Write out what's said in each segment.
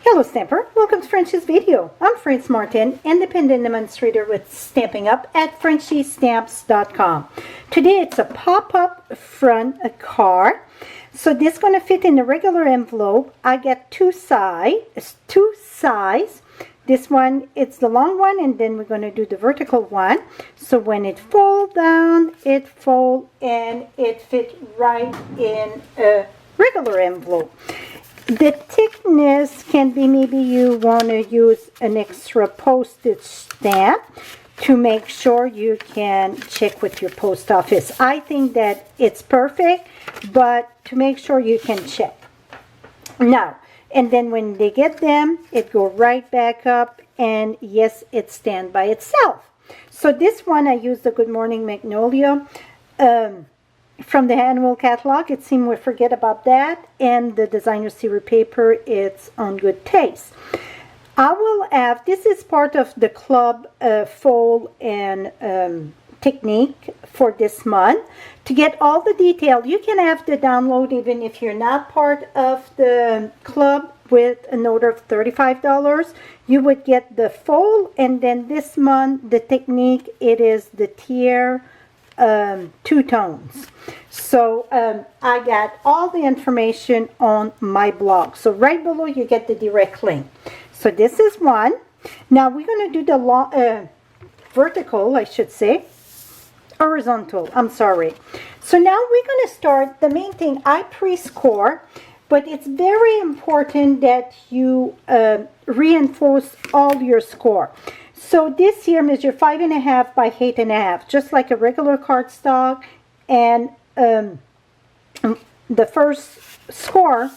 Hello Stamper, welcome to Frenchie's video. I'm Frances Martin, independent demonstrator with Stampin' Up at frenchiestamps.com. Today it's a pop-up front card. So this is going to fit in a regular envelope. I get two sides. This one, it's the long one, and then we're going to do the vertical one. So when it folds down, it folds and it fits right in a regular envelope. The thickness can be, maybe you want to use an extra postage stamp to make sure you can check with your post office. I think that it's perfect, but to make sure you can check. Now, and then when they get them, it goes right back up, and yes, it stands by itself. So this one, I used the Good Morning Magnolia from the annual catalog. It seemed we forget about that, and the designer series paper, it's on good taste. I will have, this is part of the club fold and technique for this month. To get all the detail, you can have the download even if you're not part of the club. With an order of $35, you would get the fold, and then this month the technique, it is the tier two tones. So I got all the information on my blog. So right below you get the direct link. So this is one. Now we're going to do the long, vertical, I should say. Horizontal, I'm sorry. So now we're going to start. The main thing, I pre-score, but it's very important that you reinforce all your score. So this here measure 5.5 by 8.5, just like a regular cardstock. And the first score,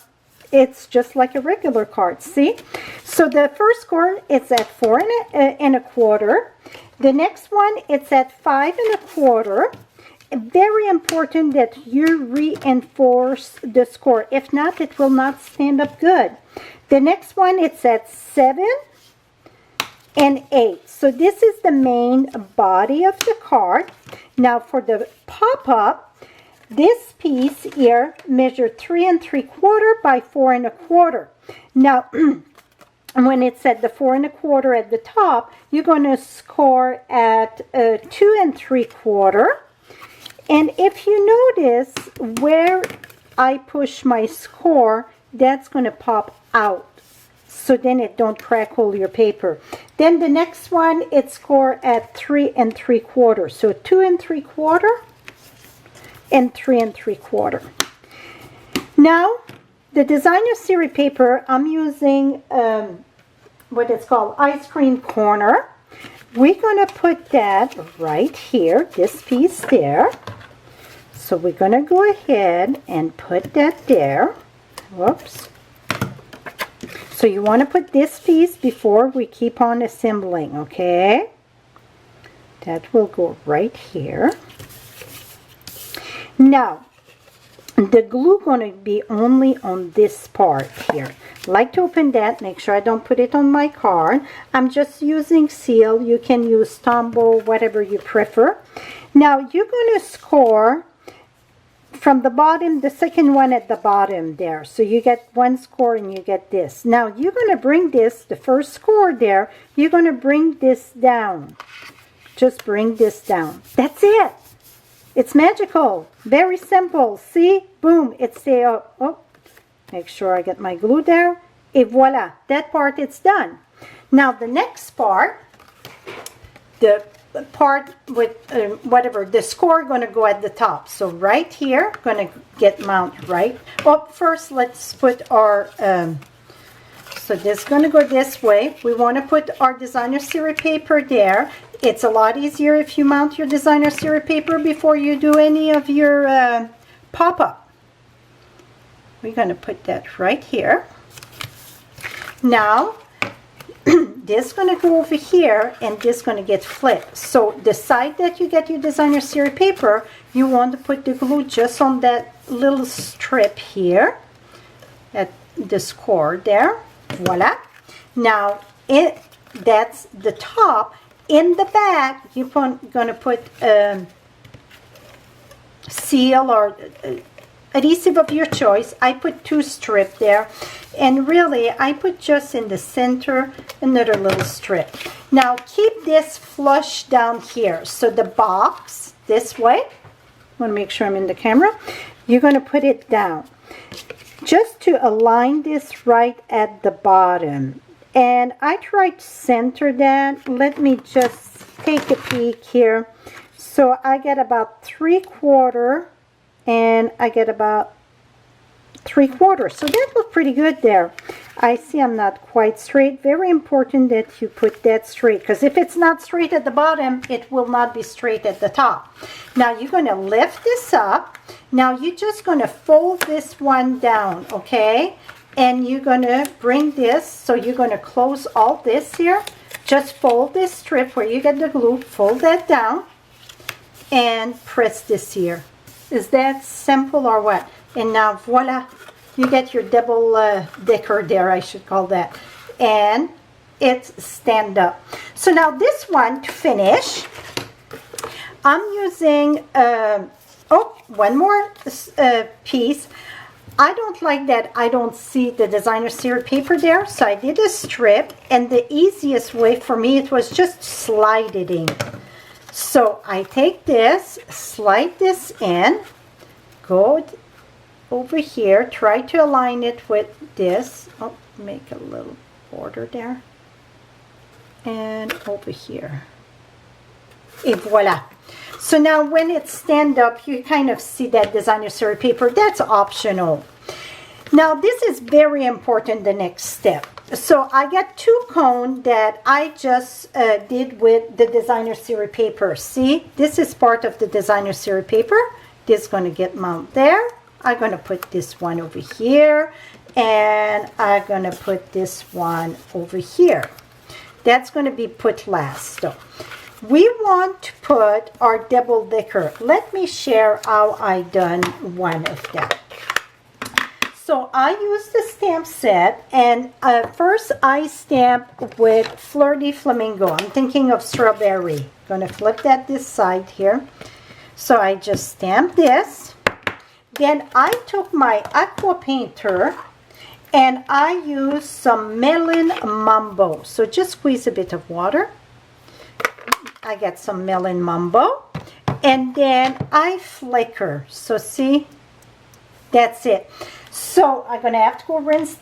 it's just like a regular card. See? So the first score, it's at 4.25. The next one, it's at 5.25. Very important that you reinforce the score. If not, it will not stand up good. The next one, it's at 7 and 8. So this is the main body of the card. Now for the pop-up, this piece here measured 3.75 by 4.25. Now when it's at the 4.25 at the top, you're going to score at 2.75. And if you notice where I push my score, that's going to pop out. So then it don't crackle your paper. Then the next one, it's scored at 3.75. So 2.75 and 3.75. Now, the designer series paper, I'm using what it's called ice cream corner. We're going to put that right here, this piece there. So we're going to go ahead and put that there. Whoops. So you want to put this piece before we keep on assembling, okay? That will go right here. Now, the glue going to be only on this part here. Like to open that, make sure I don't put it on my card. I'm just using seal. You can use Tombow, whatever you prefer. Now, you're going to score from the bottom, the second one at the bottom there. So you get one score and you get this. Now you're going to bring this, the first score there, you're going to bring this down. Just bring this down. That's it. It's magical. Very simple. See? Boom. It's there. Oh, make sure I get my glue there. Et voila. That part, it's done. Now the next part, the part with whatever the score going to go at the top. So right here, going to get mounted right. Oh, first let's put our so this is going to go this way. We want to put our designer series paper there. It's a lot easier if you mount your designer series paper before you do any of your pop-up. We're going to put that right here. Now this is going to go over here, and this is going to get flipped. So the side that you get your designer series paper, you want to put the glue just on that little strip here at the score there. Voila. Now that's the top. In the back, you're going to put seal or adhesive of your choice. I put 2 strips there, and really I put just in the center another little strip. Now keep this flush down here, so the box this way, I want to make sure I'm in the camera, you're going to put it down just to align this right at the bottom. And I tried to center that. Let me just take a peek here. So I get about 3/4, and I get about 3/4. So that looked pretty good there. I see I'm not quite straight. Very important that you put that straight, because if it's not straight at the bottom, it will not be straight at the top. Now you're going to lift this up. Now you're just going to fold this one down, okay? And you're going to bring this, so you're going to close all this here. Just fold this strip where you get the glue, fold that down, and press this here. Is that simple or what? And now voila, you get your double decker there, I should call that. And it's stand up. So now this one, to finish, I'm using, one more piece. I don't like that I don't see the designer series paper there, so I did a strip, and the easiest way for me, it was just slide it in. So I take this, slide this in, go over here, try to align it with this. Oh, make a little border there. And over here. Et voila. So now when it stand up, you kind of see that designer series paper. That's optional. Now this is very important, the next step. So I got 2 cones that I just did with the designer series paper. See, this is part of the designer series paper. This is going to get mounted there. I'm going to put this one over here, and I'm going to put this one over here. That's going to be put last. So we want to put our double decker. Let me share how I done one of them. So I used the stamp set, and first I stamp with Fleur de Flamingo. I'm thinking of strawberry. Gonna flip that this side here. So I just stamped this. Then I took my aqua painter and I used some melon mambo. So just squeeze a bit of water. I got some melon mambo, and then I flicker. So see, that's it. So I'm gonna have to go rinse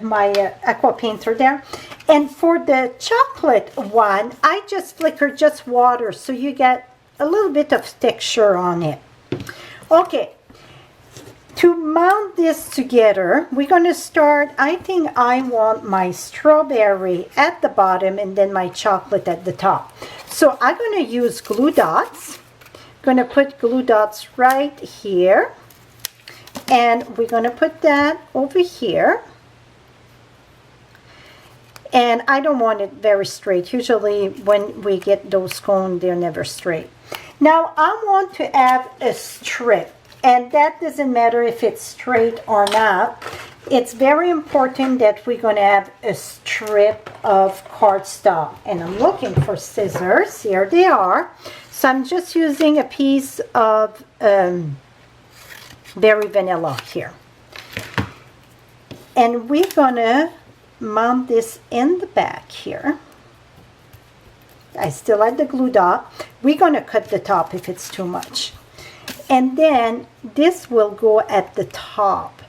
my aqua painter there. And for the chocolate one, I just flicker just water, so you get a little bit of texture on it. Okay, to mount this together, we're gonna start, I think I want my strawberry at the bottom and then my chocolate at the top. So I'm gonna use glue dots. Gonna put glue dots right here. And we're going to put that over here. And I don't want it very straight. Usually when we get those cones, they're never straight. Now I want to have a strip. And that doesn't matter if it's straight or not. It's very important that we're going to have a strip of cardstock. And I'm looking for scissors. Here they are. So I'm just using a piece of Berry Vanilla here. And we're gonna mount this in the back here. I still have the glue dot. We're gonna cut the top if it's too much. And then this will go at the top.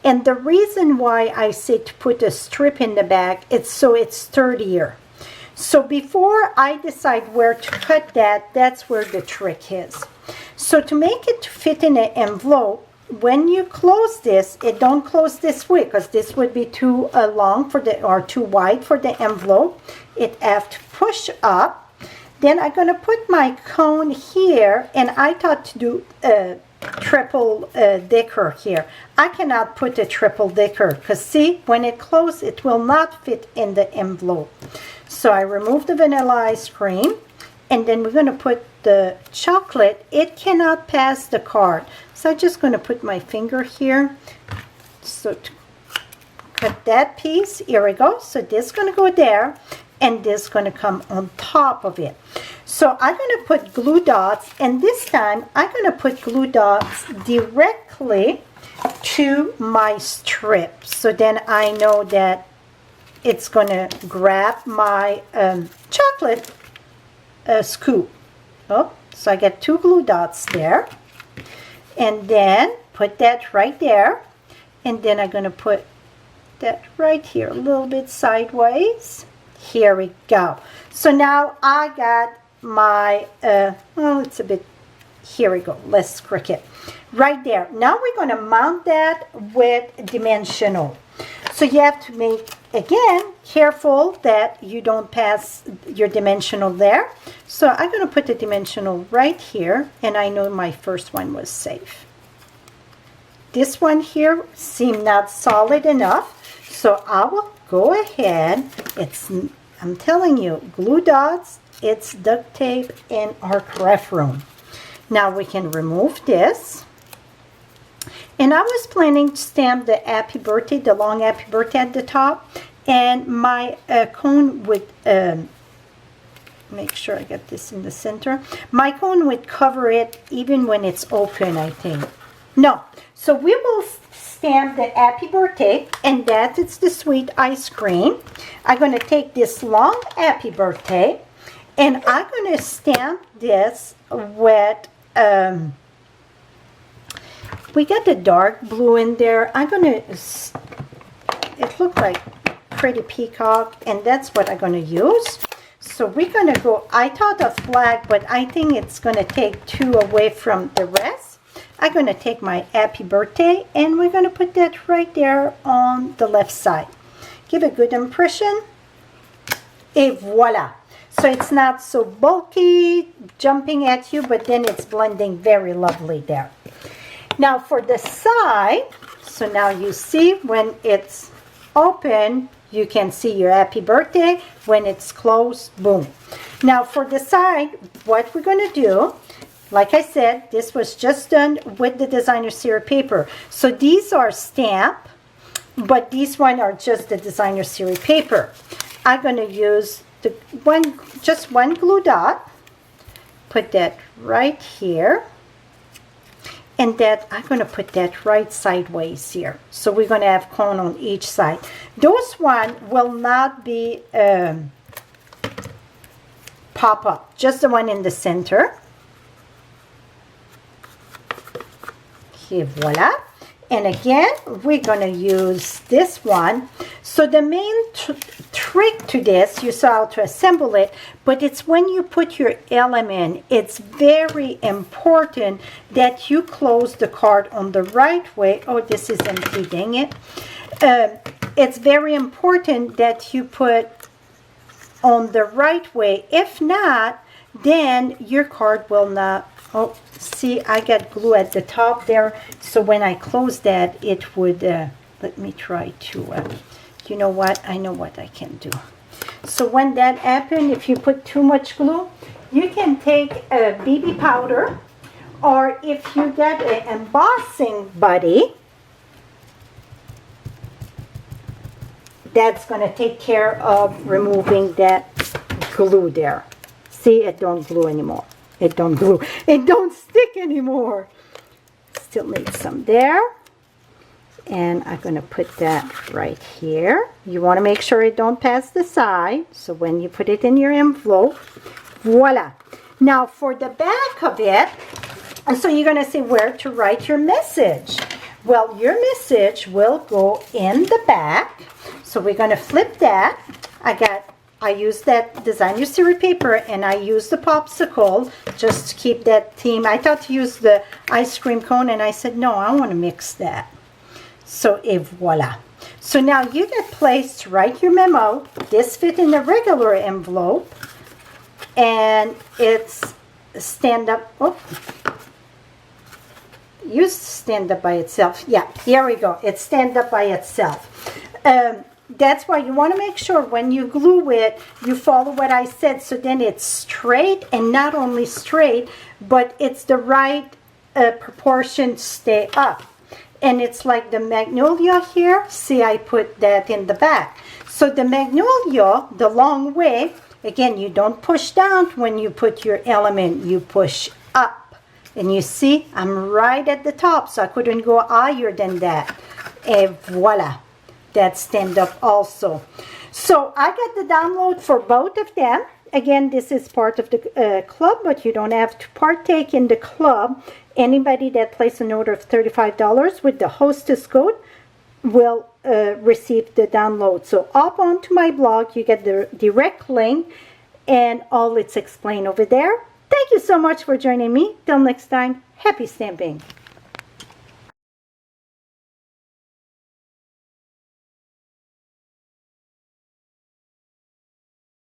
And the reason why I say to put a strip in the back, it's so it's sturdier. So before I decide where to cut that, that's where the trick is. So to make it fit in an envelope, when you close this, it don't close this way, because this would be too long for the, or too wide for the envelope. It have to push up. Then I'm going to put my cone here, and I thought to do a triple decker here. I cannot put a triple decker, because see, when it closes, it will not fit in the envelope. So I remove the vanilla ice cream, and then we're going to put the chocolate. It cannot pass the card. So I'm just going to put my finger here. So to cut that piece, here we go. So this is going to go there, and this is going to come on top of it. So I'm going to put glue dots, and this time I'm going to put glue dots directly to my strip. So then I know that it's going to grab my chocolate scoop. Oh, so I get 2 glue dots there. And then put that right there. And then I'm going to put that right here, a little bit sideways. Here we go. So now I got my, well, it's a bit, here we go. Let's cricket. Right there. Now we're going to mount that with dimensional. So you have to make, again, careful that you don't pass your dimensional there. So I'm going to put the dimensional right here, and I know my first one was safe. This one here seemed not solid enough, so I will go ahead. I'm telling you, glue dots, it's duct tape in our craft room. Now we can remove this. And I was planning to stamp the happy birthday, the long happy birthday at the top. And my cone would, make sure I get this in the center. My cone would cover it even when it's open, I think. No. So we will stamp the happy birthday, and that is the sweet ice cream. I'm going to take this long happy birthday, and I'm going to stamp this with, we got the dark blue in there. I'm going to, it looked like pretty peacock, and that's what I'm going to use. So we're going to go, I thought of black, but I think it's going to take 2 away from the rest. I'm going to take my happy birthday, and we're going to put that right there on the left side. Give a good impression. Et voila. So it's not so bulky, jumping at you, but then it's blending very lovely there. Now for the side, so now you see when it's open, you can see your happy birthday. When it's closed, boom. Now for the side, what we're going to do, like I said, this was just done with the designer series paper. So these are stamped, but these one are just the designer series paper. I'm going to use the just one glue dot. Put that right here. And that I'm going to put that right sideways here. So we're going to have cone on each side. Those one will not be pop up. Just the one in the center. Okay, voila. And again, we're going to use this one. So the main trick to this, you saw how to assemble it, but it's when you put your element, it's very important that you close the card on the right way. Oh, this is empty, dang it. It's very important that you put on the right way. If not, then your card will not. Oh, see, I got glue at the top there. So when I close that, it would, let me try to, you know what? I know what I can do. So when that happens, if you put too much glue, you can take a BB powder, or if you get an embossing buddy, that's going to take care of removing that glue there. See, it don't glue anymore. It don't glue. It don't stick anymore. Still need some there. And I'm going to put that right here. You want to make sure it don't pass the side. So when you put it in your envelope, voila. Now for the back of it, and so you're going to say where to write your message. Well, your message will go in the back. So we're going to flip that. I used that designer series paper, and I used the popsicle just to keep that theme. I thought to use the ice cream cone, and I said, no, I want to mix that. So, et voila. So now you get place to write your memo. This fit in a regular envelope, and it's stand up. Oh, used to stand up by itself. Yeah, here we go. It's stand up by itself. That's why you want to make sure when you glue it, you follow what I said, so then it's straight, and not only straight, but it's the right proportion to stay up. And it's like the magnolia here. See, I put that in the back. So the magnolia, the long way, again, you don't push down when you put your element, you push up. And you see, I'm right at the top, so I couldn't go higher than that. And voila, that's stand up also. So I got the download for both of them. Again, this is part of the club, but you don't have to partake in the club. Anybody that places an order of $35 with the hostess code will receive the download. So hop onto my blog, you get the direct link, and all it's explained over there. Thank you so much for joining me. Till next time, happy stamping.